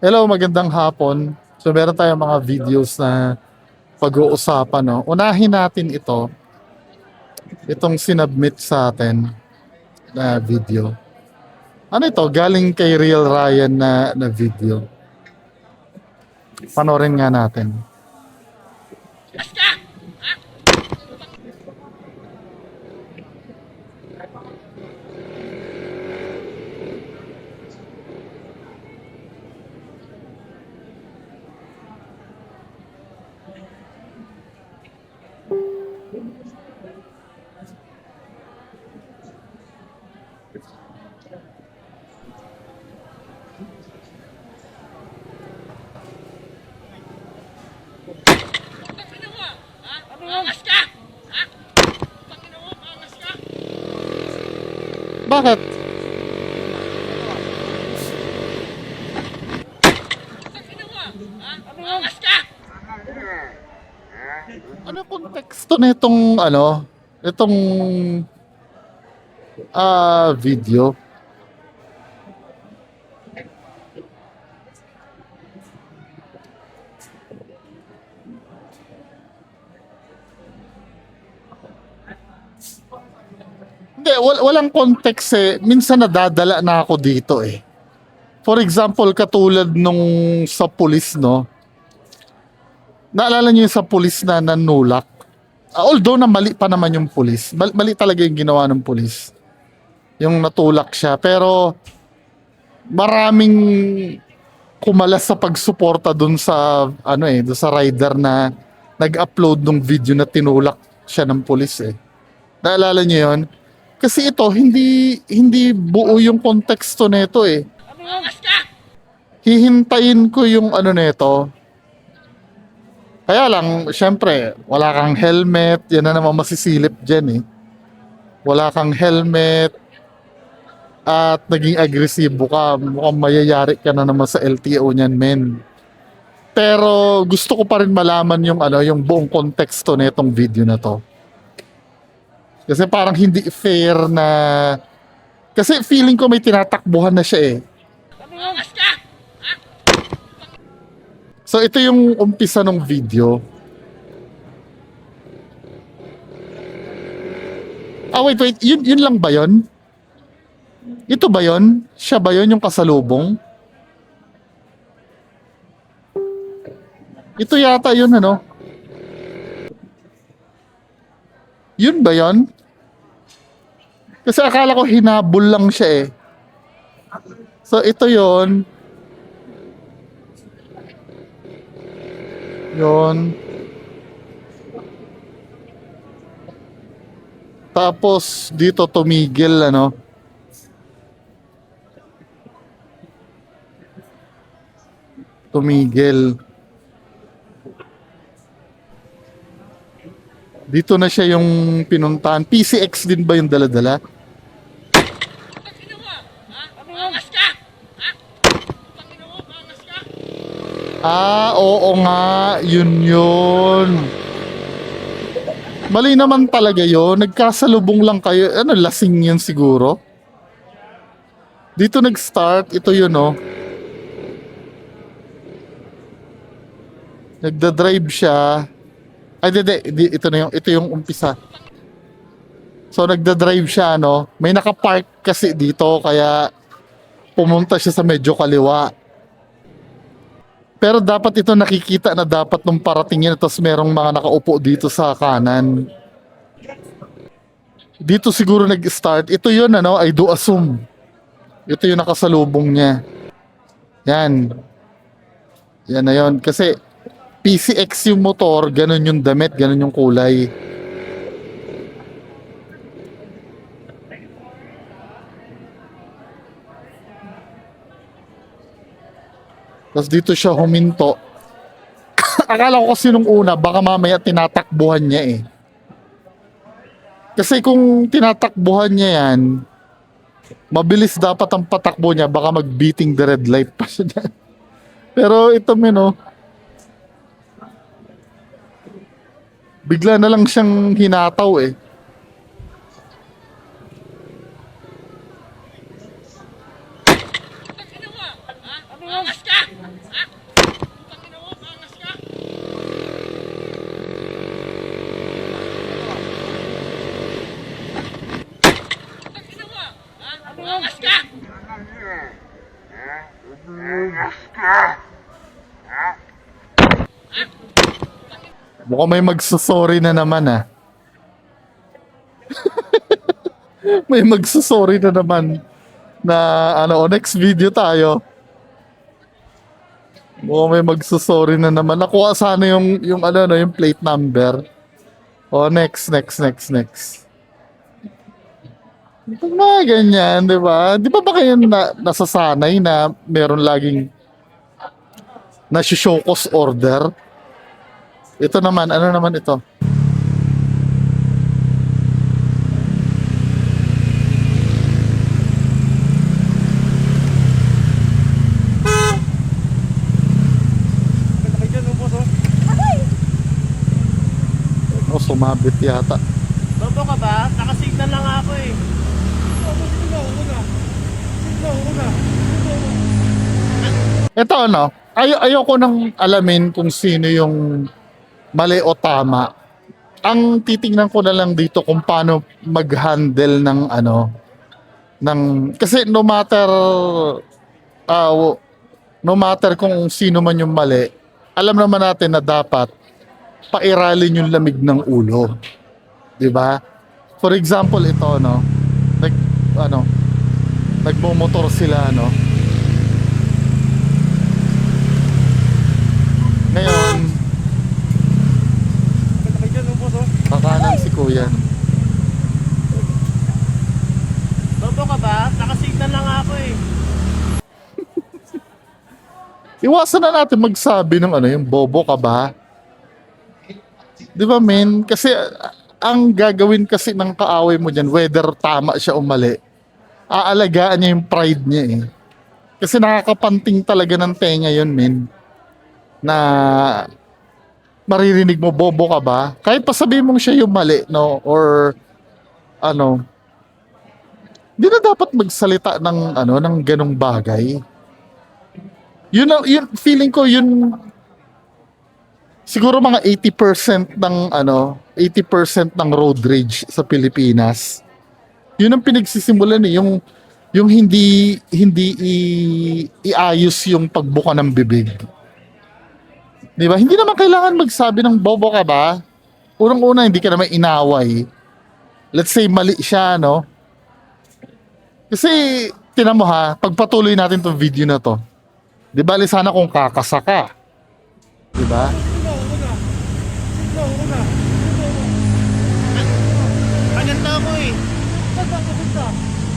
Hello, magandang hapon. So meron tayong mga videos na pag-uusapan, no? Unahin natin itong sinubmit sa atin na video. Ano ito? Galing kay Real Ryan na video. Panorin nga natin. Bakit? Ano yung konteksto na itong video? Hindi, walang context eh. Minsan nadadala na ako dito eh. For example, katulad nung sa pulis, no? Naalala niyo yung sa pulis na nanulak? Although na mali pa naman yung pulis. Mali talaga yung ginawa ng pulis. Yung natulak siya. Pero maraming kumalas sa pagsuporta dun sa dun sa rider na nag-upload ng video na tinulak siya ng pulis eh. Naalala niyo yun? Kasi ito hindi buo yung konteksto nito eh. Hihintayin ko yung nito. Kaya lang, syempre, wala kang helmet. Yan na naman masisilip dyan eh. Wala kang helmet. At naging agresibo ka. Mukhang mayayari ka na naman sa LTO niyan, men. Pero gusto ko pa rin malaman yung buong konteksto nitong video na to. Kasi parang hindi fair na... Kasi feeling ko may tinatakbuhan na siya eh. So ito yung umpisa ng video. Wait. Yun lang ba yun? Ito ba yun? Siya ba yun yung kasalubong? Ito yata yun ano? Yun ba yun? Kasi akala ko hinabol lang siya eh. So ito yun. Yun. Tapos dito tumigil ano. Tumigil. Dito na siya yung pinuntahan. PCX din ba yung dala-dala? Oo nga. Yun. Mali naman talaga yun. Nagkasalubong lang kayo. Lasing yun siguro. Dito nag-start. Ito yun, oh. Nagda-drive siya. Ay, di. Ito yung umpisa. So, nagda-drive siya, no? May nakapark kasi dito, kaya pumunta siya sa medyo kaliwa. Pero dapat ito nakikita na dapat nung parating yun, tapos merong mga nakaupo dito sa kanan. Dito siguro nag-start. Ito yun, I do assume. Ito yung nakasalubong niya. Yan. Yan na yun. Kasi PCX yung motor, ganun yung damit, ganun yung kulay. Tapos dito siya huminto. Akala ko kasi nung una, baka mamaya tinatakbuhan niya eh. Kasi kung tinatakbuhan niya yan, mabilis dapat ang patakbo niya, baka mag-beating the red light pa siya dyan. Pero ito bigla na lang siyang hinataw eh. Mukhang may magsusorry na naman ah. May magsusorry na naman na ano, next video tayo. Mukhang may magsusorry na naman. Nakuha sana yung ano, no, yung plate number. O, next. Mga ganyan, di ba? Di ba kayo nasasanay na meron laging nasi-show cause order? Ito naman, ano naman ito? Oh, sumabit yata. Bobo ka ba? Nakasignal lang ako eh. Ito ano, ayoko nang alamin kung sino yung mali o tama. Ang titingnan ko na lang dito kung paano mag-handle ng ano, ng, kasi ah, no matter kung sino man yung mali, alam naman natin na dapat pairalin yung lamig ng ulo. 'Di ba? For example, ito no, nag ano, nagmomotor sila no. Ngayon, kakanan si kuya. Bobo ka ba? Nakasignal lang ako eh. Iwasan na natin magsabi ng ano, yung bobo ka ba? Di ba men? Kasi ang gagawin kasi ng kaaway mo dyan, whether tama siya o mali, aalagaan niya yung pride niya eh. Kasi nakakapanting talaga ng tenga yun men. Na maririnig mo, bobo ka ba? Kahit pa sabihin mong siya yung mali, no? Or ano, di na dapat magsalita ng ano, ng ganong bagay. Yun feeling ko yun siguro mga 80% ng ano, 80% ng road rage sa Pilipinas. Yun ang pinagsisimulan eh, yung iayos yung pagbuka ng bibig. 'Di ba? Hindi naman kailangan magsabi ng bobo ka ba? Unang-una hindi ka naman inaway. Let's say mali siya, no? Kasi tinan mo ha, pagpatuloy natin 'tong video na 'to. 'Di ba, sana kung kakasa ka. 'Di ba? Paganda ako eh.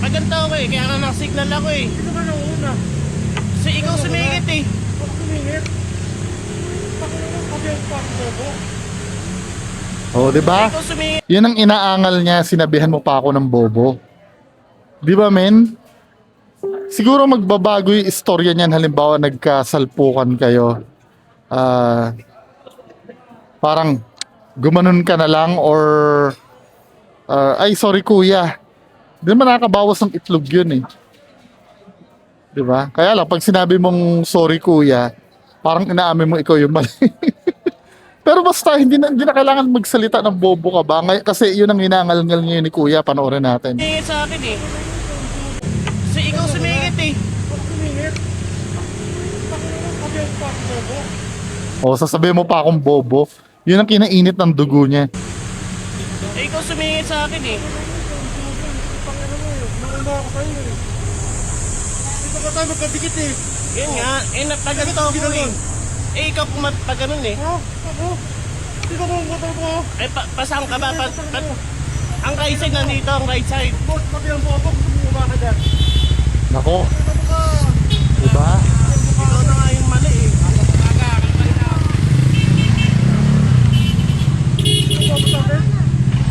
Paganda ako eh. Kaya nga nakasignal ako eh. Kasi ikaw sumingit eh. Oh, 'di ba? Ikaw sumingit. Yun ang inaangal niya, sinabihan mo pa ako ng bobo. 'Di ba, men? Siguro magbabago yung istorya niyan halimbawa nagkasalpukan kayo. Parang gumanon ka na lang or ay sorry kuya. Di naman nakakabawas ng itlog yun eh. Di ba? Kaya lang pag sinabi mong sorry kuya, parang inaamin mo ikaw yung mali. Pero basta hindi na kailangan magsalita ng bobo ka ba? Kasi yun ang hinangal-ngal niya ni kuya, panoorin natin. Sumingit sa akin eh. Kasi ikaw sumingit eh. O sasabihin mo pa akong bobo, yun ang kinainit ng dugo niya. Eh, ikaw sumingit sa akin eh. Dito ka tayo magkadikit eh. Yun nga. Eh, napaganto ako eh. Eh, ikaw pumaganon eh. Dito mo ang motor ko. Eh, pasang ka ba? Ang right side nandito, ang right side. Boss, pati ang motor ko. Bumaba ka dyan. Nako, Dito ka. diba? Ikaw na nga yung mali eh.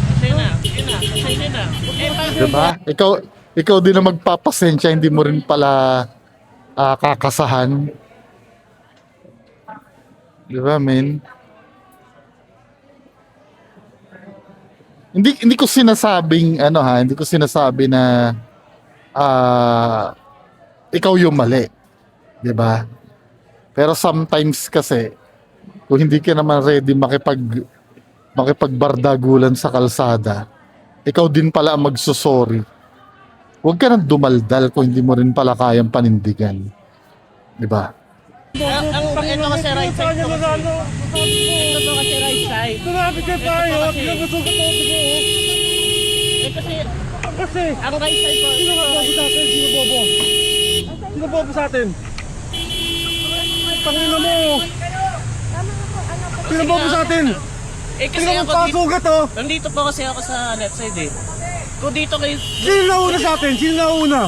Pasensya na. Eh, Diba? Ikaw din na magpapasensya, hindi mo rin pala kakasahan. Diba, men? Hindi ko sinasabing hindi ko sinasabi na ikaw yung mali. 'Di ba? Pero sometimes kasi kung hindi ka naman ready makipagbardagulan sa kalsada, ikaw din pala ang magsusorry. Huwag ka nang dumaldal kung hindi mo rin pala kayang panindigan. Di ba? Ito kasi right side ko kasi. Ito to kasi right side. Grabe kayo tayo. Pinagasugat ako dugo. Eh kasi, Kasi, ang right side ko. sino nga bobo sa atin? Sino bobo? Sino bobo sa atin? Pangina mo. Sino bobo sa atin? Eh kasi Sino ako dito. magpasugat oh? Nandito po kasi ako sa left side eh. Kung dito kayo, Sino nauna sa atin? Sino nauna?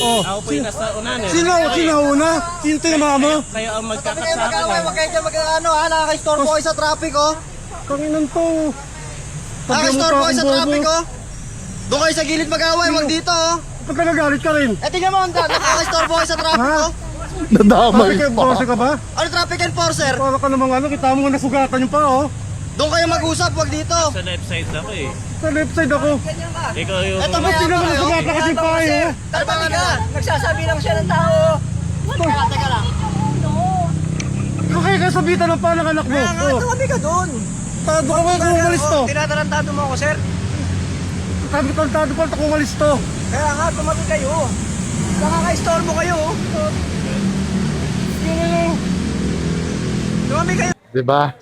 Oh. ako po yung nasa unahan eh. Sino nauna? Sino tinama mo? Kayo ang Huwag kayo magkakasama mag-away, eh. huwag kayo dyan mag-ano ha, nakaka-store po kayo sa traffic oh. Panginan to. Nakaka-store po kayo sa traffic oh. Doon kayo sa gilid mag-away, huwag dito oh. Ba't nagagalit ka rin? Eh tingnan mo, nakaka-store po kayo sa traffic Ha? oh. Nadamay Traffic pa. enforcer ka ba? Ano traffic enforcer? Para ka namang ano, kita mo nga nasugatan yung pa oh. Doon kayo mag-usap, huwag dito. Sa left side ako eh. Sa left side ako. Ikaw yung... Eto Ba't sino naman nasugatan kasi yung pa eh? Tarbang ka. Nagsasabi lang siya ng tao. Teka lang. Kaya kasabitan ng pa ng anak mo. Kaya nga, Oh. tumabi ka doon. Tado ka ba kung umalis to? Tinatarantado mo ako, sir. Sabi ko, tado pa kung umalis to. Kaya nga, tumabi kayo. Nakaka-store mo kayo. Tumabi kayo. Di ba?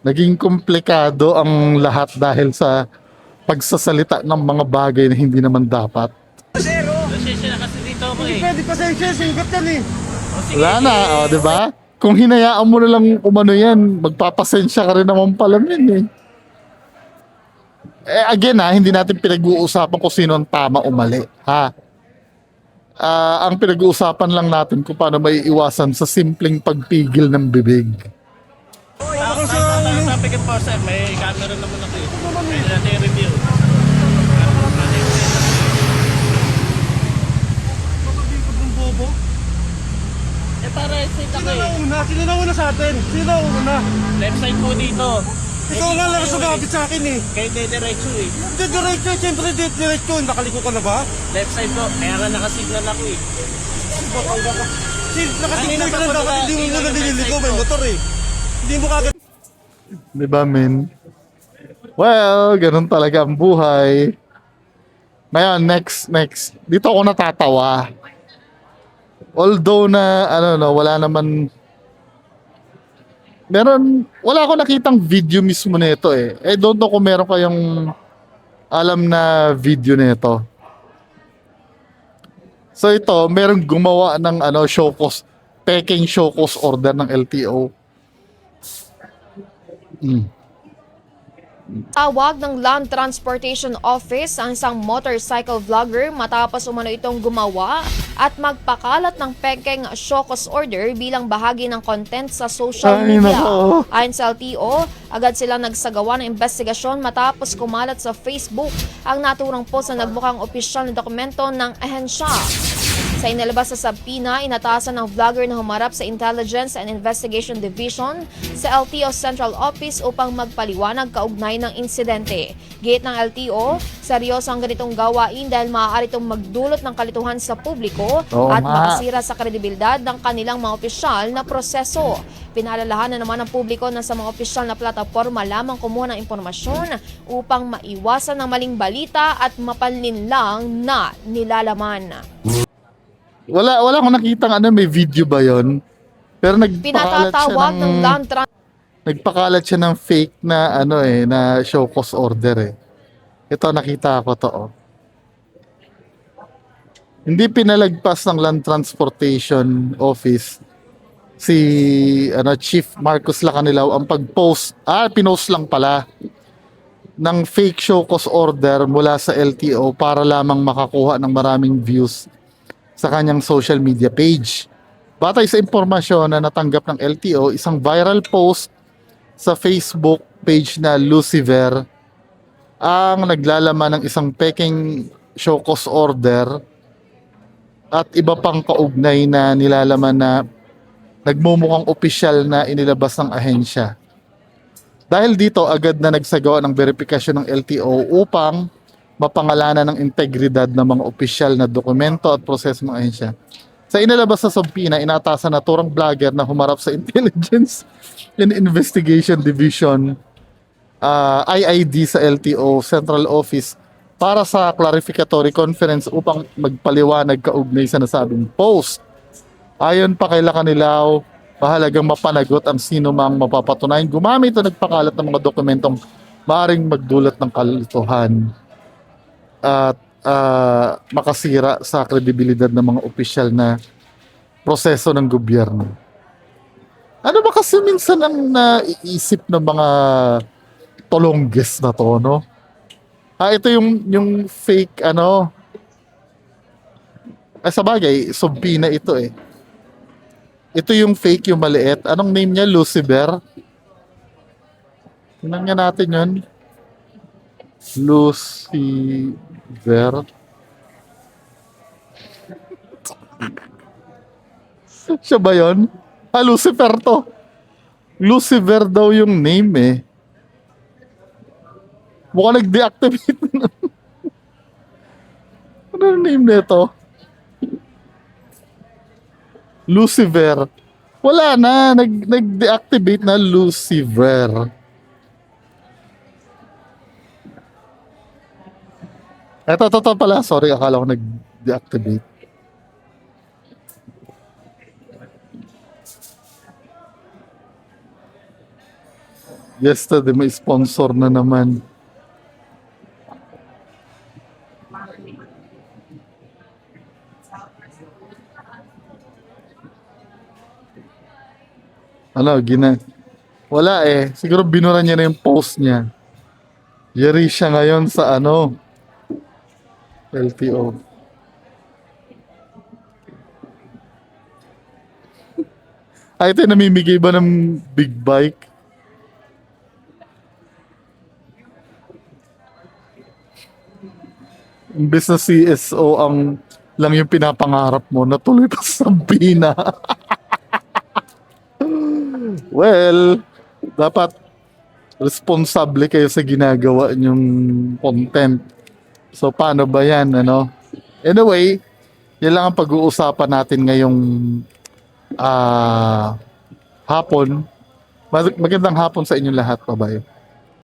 Naging komplikado ang lahat dahil sa pagsasalita ng mga bagay na hindi naman dapat. Sir, oh. Pasensya na kasi dito ako Hindi eh. pwede pasensya, singkat yan eh. O, sige, Wala na, sige. di ba? Kung hinayaan mo na lang umano yan, magpapasensya ka rin naman pala min eh. Again hindi natin pinag-uusapan kung sino ang tama o mali. Ha? Ang pinag-uusapan lang natin kung paano may iwasan sa simpleng pagpigil ng bibig. Ako sa traffic enforcer, may camera naman ako eh. May natin review. Bobo. Eh para side ako eh. Sino nauna sa atin? Sino nauna? Left side po dito. Ikaw nga lang sugapit sa akin eh. Kayo diretso eh. Diretso, siyempre diretso. Nakaliko ka na ba? Left side po. Kaya nga nakasignal ako eh. Nakasignal ka na dapat hindi mo muna nililiko. May motor eh. Hindi mo kagad. Di ba, men? Well, ganun talaga ang buhay. Ngayon, next. Dito ako natatawa. Although na, wala naman... Wala ako nakitang video mismo nito eh. I don't know kung meron kayong alam na video nito. So ito, merong gumawa ng peking show cause order ng LTO. Tawag ng Land Transportation Office ang isang motorcycle vlogger matapos umano itong gumawa at magpakalat ng pekeng show cause order bilang bahagi ng content sa social Ay, media. nako. Ayon sa LTO, agad silang nagsagawa ng investigasyon matapos kumalat sa Facebook ang naturang post na nagmukhang opisyal na dokumento ng ahensya. Sa inilabas sa subpoena, inatasan ng vlogger na humarap sa Intelligence and Investigation Division sa LTO Central Office upang magpaliwanag kaugnay ng insidente. Gate ng LTO, seryoso ang ganitong gawain dahil maaari itong magdulot ng kalituhan sa publiko Oo at nga. makasira sa kredibilidad ng kanilang mga opisyal na proseso. Pinaalalahanan naman ng publiko na sa mga opisyal na plataporma lamang kumuha ng impormasyon upang maiwasan ng maling balita at mapanlinlang na nilalaman. Wala akong nakitang may video ba yon? Pero Pinatatawag ng Land nagpakalat siya ng fake na na show cause order eh. Ito nakita ko to oh. Hindi pinalagpas ng Land Transportation Office si Chief Marcos Lacanilaw ang pinost lang pala ng fake show cause order mula sa LTO para lamang makakuha ng maraming views sa kanyang social media page. Batay sa impormasyon na natanggap ng LTO, isang viral post sa Facebook page na Lucifer ang naglalaman ng isang peking show cause order at iba pang kaugnay na nilalaman na nagmumukhang opisyal na inilabas ng ahensya. Dahil dito, agad na nagsagawa ng verifikasyon ng LTO upang mapangalanan ng integridad ng mga opisyal na dokumento at proseso ng ahensya. Sa inilabas sa subpoena, inatasan na turang vlogger na humarap sa Intelligence and Investigation Division IID sa LTO Central Office para sa clarificatory conference upang magpaliwanag kaugnay sa nasabing post. Ayon pa kay Lacanilaw, mahalagang mapanagot ang sino mang mapapatunayan gumamit o nagpakalat ng mga dokumentong maaaring magdulot ng kalituhan at makasira sa kredibilidad ng mga opisyal na proseso ng gobyerno. Ano ba kasi minsan ang naiisip ng mga tolongges na to, no? Ito yung fake, ano, sa bagay, subpina ito eh. Ito yung fake, yung maliit. Anong name niya? Lucifer? Tingnan nga natin yun. Lucifer. Siya ba yun? Lucifer to. Lucifer daw yung name eh. Mukhang nag-deactivate na. Ano yung name nito? Lucifer. Wala na. Nag-deactivate na Lucifer. Eto pala. Sorry, akala ko nag-deactivate. Yesterday, may sponsor na naman. Ano, wala eh. Siguro binura niya na yung post niya. Yari siya ngayon sa LTO. Ito yung namimigay ba ng big bike? Imbes na CSO lang yung pinapangarap mo, natuloy pa sa Bina. Well, dapat responsable kayo sa ginagawa nyong content. So, paano ba yan, ano? Anyway, yan lang ang pag-uusapan natin ngayong hapon. Magandang hapon sa inyong lahat. Bye-bye.